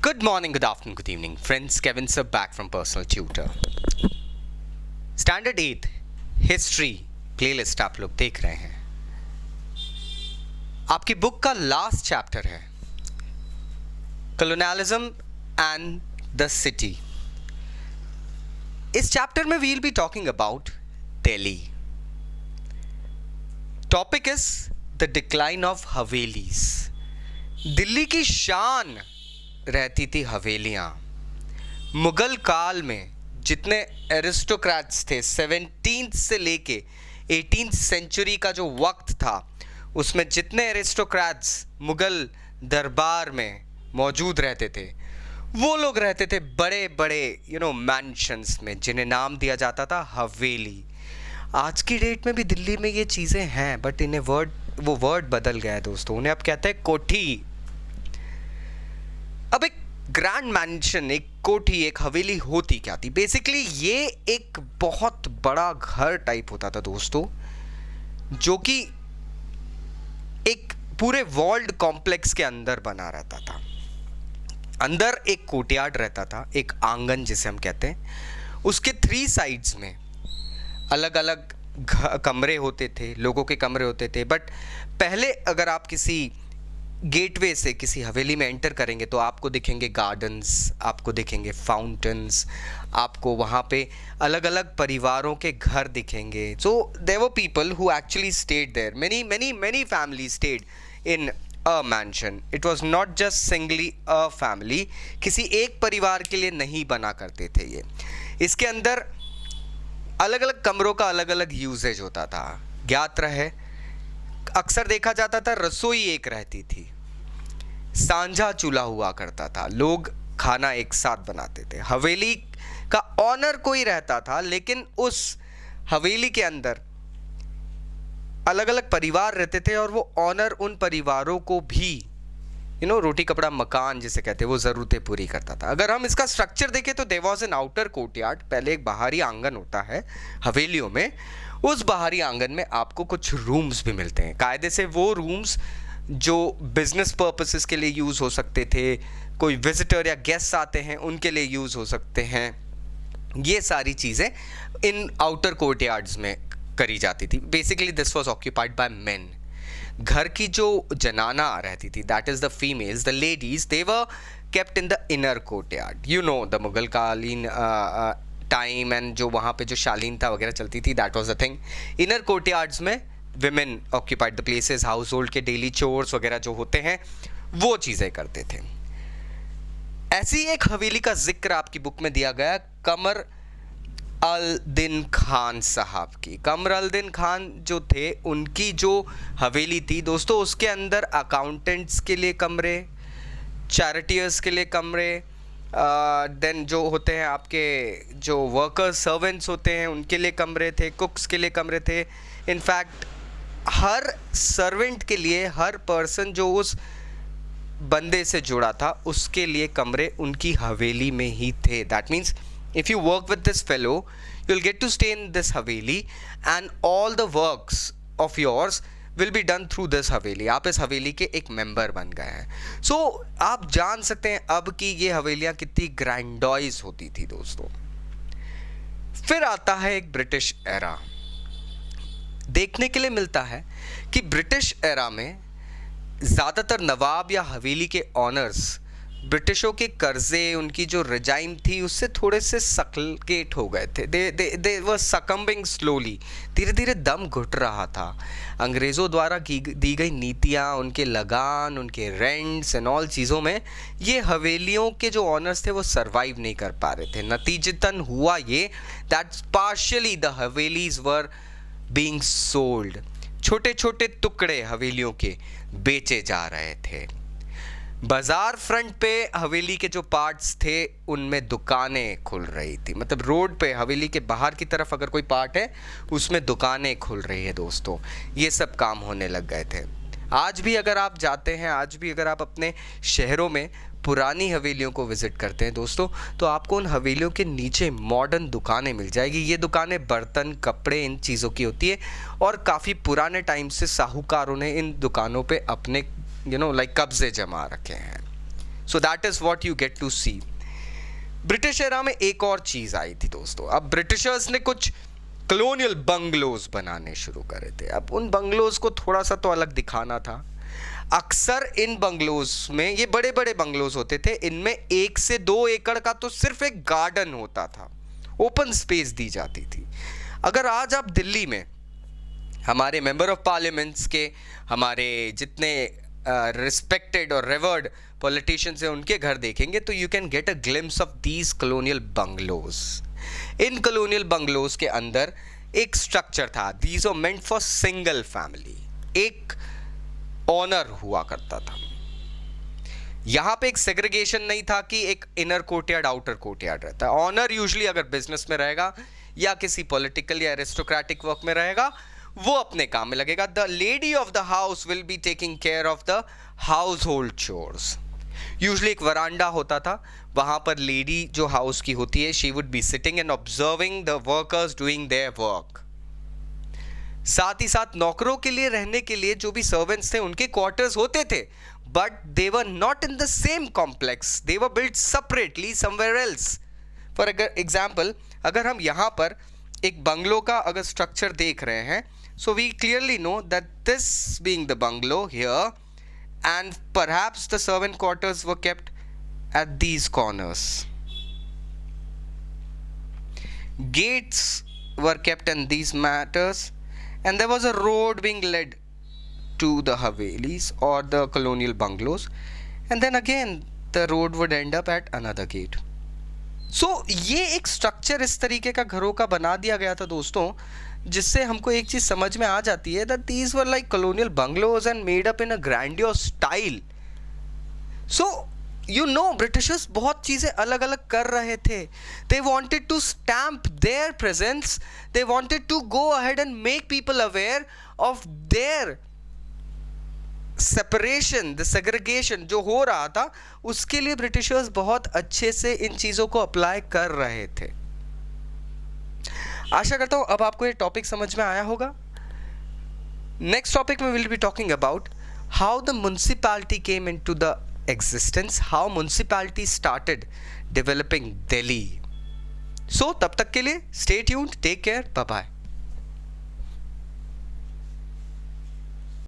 Good morning, good afternoon, good evening. Friends, Kevin sir back from Personal Tutor. Standard 8 history playlist आप लोग देख रहे हैं. आपकी बुक का लास्ट चैप्टर है कॉलोनियलिज्म एंड द सिटी. इस चैप्टर में we'll be talking about Delhi. Topic is the decline of havelis. Delhi की शान रहती थी हवेलियां. मुगल काल में जितने एरिस्टोक्रेट्स थे 17th से लेके 18th सेंचुरी का जो वक्त था उसमें जितने एरिस्टोक्रेट्स मुगल दरबार में मौजूद रहते थे वो लोग रहते थे बड़े बड़े मैंशंस में जिन्हें नाम दिया जाता था हवेली. आज की डेट में भी दिल्ली में ये चीज़ें हैं बट इन्हें वो वर्ड बदल गया है दोस्तों. उन्हें अब कहते हैं कोठी. अब एक ग्रैंड मैंशन, एक कोठी, एक हवेली होती क्या थी? बेसिकली ये एक बहुत बड़ा घर टाइप होता था दोस्तों, जो कि एक पूरे वॉल्ड कॉम्प्लेक्स के अंदर बना रहता था. अंदर एक कोर्टयार्ड रहता था, एक आंगन जिसे हम कहते हैं. उसके 3 साइड्स में अलग अलग कमरे होते थे, लोगों के कमरे होते थे. बट पहले अगर आप किसी गेटवे से किसी हवेली में एंटर करेंगे तो आपको दिखेंगे गार्डन्स, आपको दिखेंगे फाउंटेन्स, आपको वहाँ पे अलग अलग परिवारों के घर दिखेंगे. So there were people who actually stayed there. many families stayed in a mansion. It was not just singly a family. किसी एक परिवार के लिए नहीं बना करते थे ये. इसके अंदर अलग अलग कमरों का अलग अलग यूजेज होता था. ज्ञात रहे अक्सर देखा जाता था रसोई एक रहती थी, सांझा चूल्हा हुआ करता था, लोग खाना एक साथ बनाते थे. हवेली का ऑनर कोई रहता था लेकिन उस हवेली के अंदर अलग अलग परिवार रहते थे और वो ऑनर उन परिवारों को भी रोटी कपड़ा मकान जिसे कहते हैं वो ज़रूरतें पूरी करता था. अगर हम इसका स्ट्रक्चर देखें तो there was an outer courtyard. पहले एक बाहरी आंगन होता है हवेलियों में. उस बाहरी आंगन में आपको कुछ रूम्स भी मिलते हैं. कायदे से वो रूम्स जो बिजनेस पर्पसेस के लिए यूज़ हो सकते थे, कोई विजिटर या गेस्ट आते हैं उनके लिए यूज़ हो सकते हैं. ये सारी चीज़ें इन आउटर कोर्टयार्ड्स में करी जाती थी. Basically this was occupied by main. घर की जो जनाना रहती थी, that is the females, the ladies, they were kept in the inner courtyard. The Mughal कालीन टाइम एंड जो वहाँ पे जो शालीनता वगैरह चलती थी, that was the thing. Inner courtyards में women occupied the places. Household के डेली चोर्स वगैरह जो होते हैं वो चीज़ें करते थे. ऐसी एक हवेली का जिक्र आपकी बुक में दिया गया कमर अल दिन खान साहब की. कमर अल दिन खान जो थे उनकी जो हवेली थी दोस्तों, उसके अंदर अकाउंटेंट्स के लिए कमरे, चैरिटियर्स के लिए कमरे, देन जो होते हैं आपके जो वर्कर्स सर्वेंट्स होते हैं उनके लिए कमरे थे, कुक्स के लिए कमरे थे. इनफैक्ट हर सर्वेंट के लिए, हर पर्सन जो उस बंदे से जुड़ा था उसके लिए कमरे उनकी हवेली में ही थे. That means if you work with this fellow you'll get to stay in this haveli and all the works of yours will be done through this haveli. आप इस हवेली के एक मेंबर बन गए हैं. सो आप जान सकते हैं अब कि ये हवेलियां कितनी ग्रैंडॉइज होती थी दोस्तों. फिर आता है एक ब्रिटिश एरा. देखने के लिए मिलता है कि ब्रिटिश एरा में ज़्यादातर नवाब या हवेली के ऑनर्स ब्रिटिशों के कर्जे, उनकी जो रजाइम थी उससे थोड़े से सफोकेट हो गए थे. दे वर सकम्बिंग स्लोली. धीरे धीरे दम घुट रहा था. अंग्रेज़ों द्वारा दी गई नीतियाँ, उनके लगान, उनके रेंट्स एंड ऑल चीज़ों में ये हवेलियों के जो ऑनर्स थे वो सरवाइव नहीं कर पा रहे थे. नतीजतन हुआ ये that partially the havelis were being sold. छोटे छोटे टुकड़े हवेलियों के बेचे जा रहे थे. बाजार फ्रंट पे हवेली के जो पार्ट्स थे उनमें दुकानें खुल रही थी. मतलब रोड पे हवेली के बाहर की तरफ अगर कोई पार्ट है उसमें दुकानें खुल रही है दोस्तों. ये सब काम होने लग गए थे. आज भी अगर आप जाते हैं, आज भी अगर आप अपने शहरों में पुरानी हवेलियों को विज़िट करते हैं दोस्तों, तो आपको उन हवेलियों के नीचे मॉडर्न दुकानें मिल जाएगी. ये दुकानें बर्तन, कपड़े, इन चीज़ों की होती है और काफ़ी पुराने टाइम से साहूकारों ने इन दुकानों पे अपने कब्जे जमा रखे हैं. So that is what you get to see. British era में एक और चीज आई थी दोस्तों, अब ब्रिटिशर्स ने कुछ कॉलोनियल बंगलोज बनाने शुरू करे थे। अब उन बंगलोज को थोड़ा सा तो अलग दिखाना था। अक्सर इन बंगलोज में, ये बड़े बड़े बंगलोज होते थे, इनमें 1 से 2 एकड़ का तो सिर्फ एक गार्डन होता था, ओपन स्पेस दी जाती थी। अगर आज आप दिल्ली में हमारे मेंबर ऑफ पार्लियामेंट्स के, हमारे जितने रिस्पेक्टेड और रिवर्ड पॉलिटिशियंस हैं, उनके घर देखेंगे तो you can get a glimpse of these colonial bungalows. इन कॉलोनियल बंगलोज के अंदर एक स्ट्रक्चर था, these are meant for single family. एक ऑनर हुआ करता था। यहां पे एक सेग्रीगेशन नहीं था कि एक इनर कोर्टयार्ड आउटर कोर्टयार्ड रहता है। ऑनर यूजुअली अगर बिजनेस में रहेगा या किसी पॉलिटिकल या एरिस्टोक्रेटिक वर्क में रहेगा, वो अपने काम में लगेगा। The lady of the house will be taking care of the house hold chores. Usually एक वरांडा होता था, वहां पर लेडी जो हाउस की होती है, she would be sitting and observing the workers doing their work. साथ ही साथ नौकरों के लिए रहने के लिए जो भी सर्वेंट्स थे, उनके क्वार्टर्स होते थे, but they were not in the same complex, they were built separately somewhere else. For example, अगर हम यहाँ पर एक बंगलो का अगर स्ट्रक्चर देख रहे हैं, so we clearly know that this being the bungalow here, and perhaps the servant quarters were kept at these corners. Gates were kept in these matters, and there was a road being led to the Havelis or the colonial bungalows, and then again the road would end up at another gate. So ये एक structure इस तरीके का घरों का बना दिया गया था दोस्तों, जिससे हमको एक चीज समझ में आ जाती है that these were like colonial bungalows and made up in a grandiose style. So you know, Britishers बहुत चीजें अलग अलग कर रहे थे. They wanted to stamp their presence. They wanted to go ahead and make people aware of their separation, the segregation जो हो रहा था, उसके लिए ब्रिटिशर्स बहुत अच्छे से इन चीज़ों को अप्लाई कर रहे थे। आशा करता हूं अब आपको ये टॉपिक समझ में आया होगा। नेक्स्ट टॉपिक में will be talking about how the municipality came into the existence, how municipality started developing Delhi. So तब तक के लिए stay tuned, take care, bye bye.